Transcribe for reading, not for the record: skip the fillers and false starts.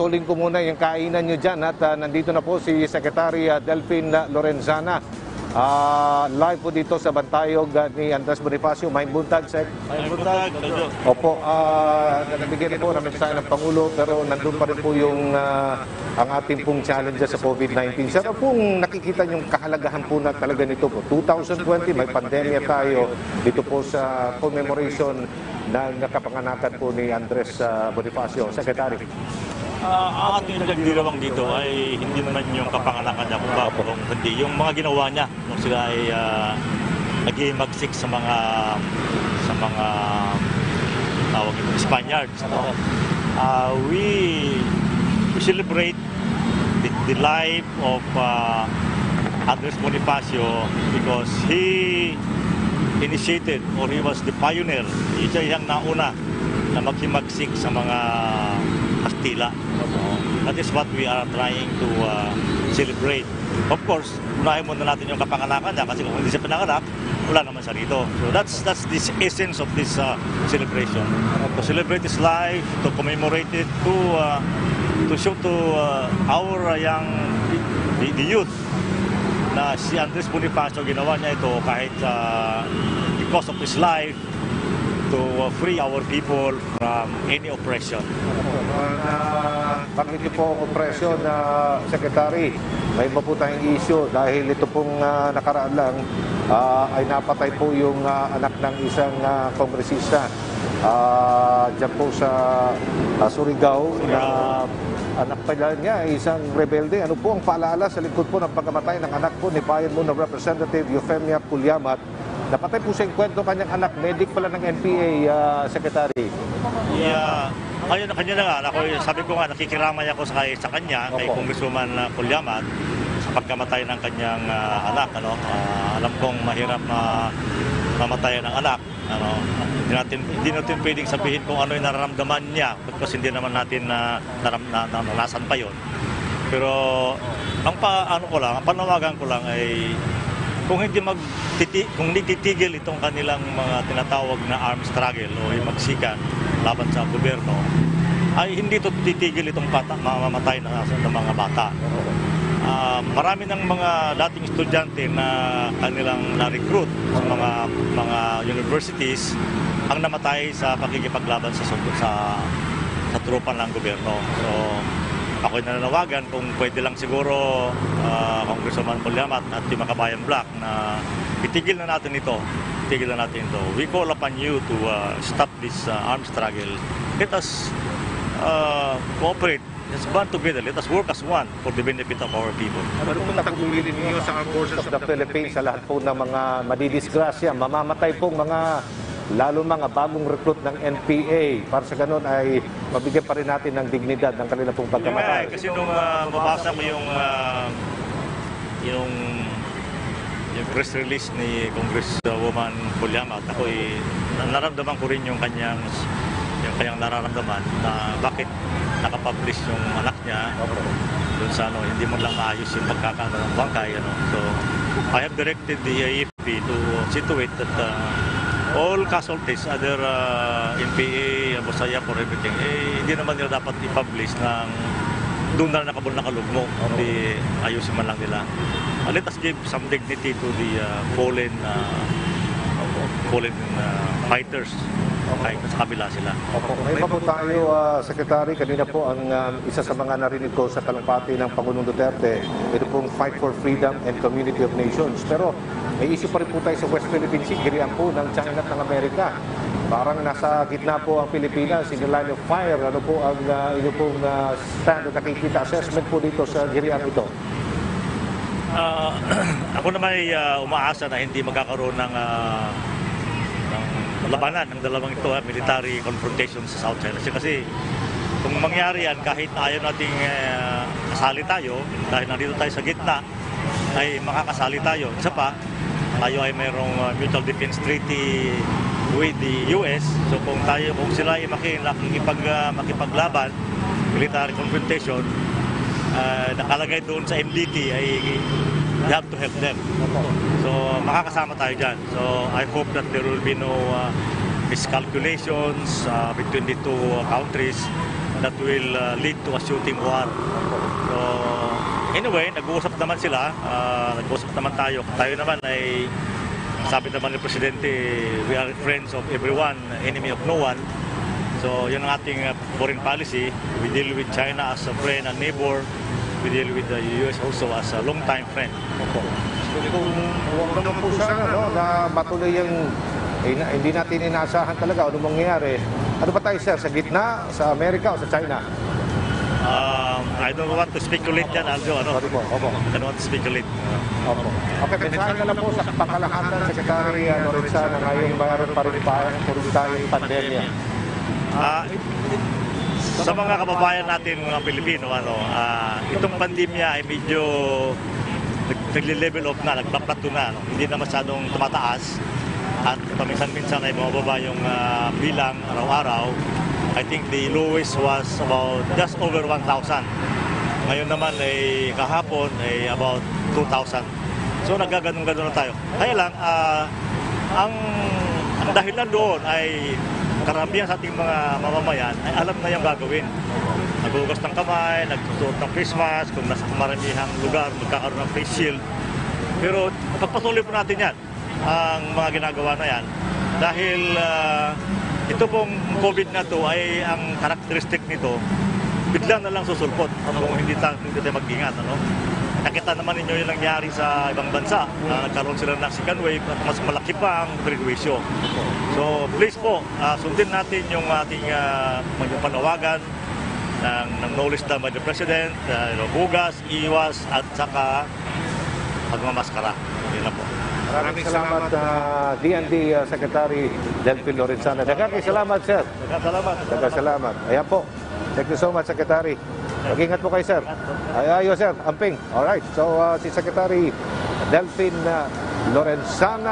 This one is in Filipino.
puputulin ko muna yung kainan nyo dyan at nandito na po si Secretary Delphine Lorenzana. Live po dito sa Bantayog ni Andres Bonifacio. Maayong buntag, Sec. Maayong buntag. Opo, nabigyan po ng mensahe ng Pangulo pero nandun pa rin po yung ang ating pong challenge sa COVID-19. Sir, ano pong nakikita yung kahalagahan po na talaga nito po? 2020, may pandemya tayo dito po sa commemoration ng kapanganakan po ni Andres Bonifacio. Secretary. Ang ating nagdirawang dito ay hindi naman yung kapanganakan niya, kung hindi yung mga ginawa niya nung sila ay nag-imagsik sa mga tawag ito, Spaniards. We celebrate the life of Andres Bonifacio because he initiated or he was the pioneer. Siya yung nauna na maghimagsik sa mga Kastila. That is what we are trying to celebrate. Of course, unahin muna natin yung kapanganakan niya kasi kung hindi siya pinanganak, wala naman siya rito. So that's the essence of this celebration. To celebrate his life, to commemorate it, to show to our young the youth na si Andres Bonifacio ginawa niya ito kahit because of his life to free our people from any oppression. Bakit po ang oppression, Secretary? May iba po tayong issue dahil ito pong nakaraan lang ay napatay po yung anak ng isang kongresista dyan po sa Surigao na anak pala niya ay isang rebelde. Ano po ang paalala sa likod po ng pagkamatay ng anak po ni Bayan Muna Representative Eufemia Pulyamat? Napatay po sa kwento kanyang anak, medic pala ng NPA, Secretary. Yeah. Kanya na nga, sabi ko nga, nakikiramay ako sa kanya, kay Congresswoman Pulyamat, sa pagkamatay ng kanyang anak. Alam kong mahirap na mamatay ng anak. Hindi natin pwedeng sabihin kung ano yung nararamdaman niya, kasi hindi naman natin naranasan pa yun. Pero ang panawagan ko lang ay kung hindi titigil itong kanilang mga tinatawag na armed struggle o magsikan laban sa gobyerno, ay hindi ito titigil itong mamamatay na mga bata. Marami ng mga dating estudyante na kanilang na-recruit sa mga universities ang namatay sa pakikipaglaban sa tropa ng gobyerno. So, ako'y nananawagan kung pwede lang siguro Congresswoman Pulyamat at Team Makabayan Black na itigil na natin ito. We call upon you to stop this armed struggle. Let us cooperate. Let's band together. Let us work as one for the benefit of our people. Ano po tagulin ninyo sa Armed Forces of the Philippines sa lahat po ng mga madidisgrasya, mamamatay pong lalo mga bagong recruit ng NPA para sa ganun ay mabigyan pa rin natin ng dignidad ng kanilang pong pagkamatay. Kasi nung mabasa ko yung press release ni Congresswoman Pulyamat, ako'y naramdaman ko rin yung kanyang nararamdaman na bakit nakapublish yung anak niya doon sa hindi mo lang maayos yung pagkakaano ng bangkay. So I have directed the AFP to see to it that all casualties, other NPA, Abosaya for everything, hindi naman nila dapat i-publish ng doon na nakalugmok, hindi ayusin man lang nila. Let us give some dignity to the fallen fighters. Kahit sa kabila sila. May iba po tayo, Secretary. Kanina po ang isa sa mga narinig ko sa talumpati ng Pangulong Duterte, ito pong fight for freedom and community of nations. Pero may issue pa rin po tayo sa West Philippine Sea, girian po ng China at ng Amerika. Parang nasa gitna po ang Pilipinas, in the line of fire. Ano po ang inyong pong stand at nakikita assessment po dito sa girian ito? Ako naman ay umaasa na hindi magkakaroon ng labanan ng dalawang ito, military confrontation sa South China Sea. Kasi kung mangyari yan, kahit na ayaw nating kasali tayo, dahil nandito tayo sa gitna, ay makakasali tayo. Isa pa, tayo ay mayroong Mutual Defense Treaty with the US. So kung sila ay makipaglaban, military confrontation, nakalagay doon sa MDT ay we have to help them. So makakasama tayo dyan. So I hope that there will be no miscalculations between the two countries that will lead to a shooting war. So, anyway, nag-uusap naman sila, nag-uusap naman tayo. Tayo naman ay, sabi naman ni Presidente, we are friends of everyone, enemy of no one. So, yun ang ating foreign policy. We deal with China as a friend and neighbor. We deal with the US also as a long-time friend. Kung huwag naman po sana na matuloy yung hindi natin inaasahan talaga ano mangyayari. Ano ba tayo, sir? Sa gitna? Sa Amerika o sa China? I don't want to speculate yan, Aljo. Sorry po. Opo. I don't want to speculate. Opo. Okay, mensahe ka lang po sa pangkalahatan, Secretary Lorenzana, ngayong mayroon pa rin tayong pandemya. Sa mga kababayan natin mga Pilipino, itong pandemya ay medyo nagle-level off na, nagpa-plateau na. Hindi na masyadong tumataas at paminsan-minsan ay bumababa yung bilang araw-araw. I think the lowest was about just over 1,000. Ngayon naman ay kahapon ay about 2,000. So naggaganong-ganon na tayo. Kaya lang, ang dahilan doon ay karamihan sa ating mga mamamayan ay alam na yung gagawin. Naghugas ng kamay, nagsusuot ng face mask, kung nasa maramihang lugar, magkakaroon ng face shield. Pero pagpatuloy po natin yan, ang mga ginagawa na yan. Dahil ito pong COVID na to ay ang karakteristik nito, biglang na lang susulpot kung hindi tayo mag-ingat. Nakita naman ninyo yung nangyari sa ibang bansa. Nagkaroon sila ng second wave at mas malaki pa ang prejuisyo. So please po, sundin natin yung ating panawagan ng knowledge done by the President, hugas, iwas at saka pagmamaskara. Yun na po. Maraming salamat, DND Secretary Delphine Lorenzana. Daghang salamat, sir. Daghang salamat. Ayan po. Thank you so much, Secretary. Mag-ingat po kayo, sir. Ayo, sir. Amping. Alright. So, si Secretary Delphine Lorenzana.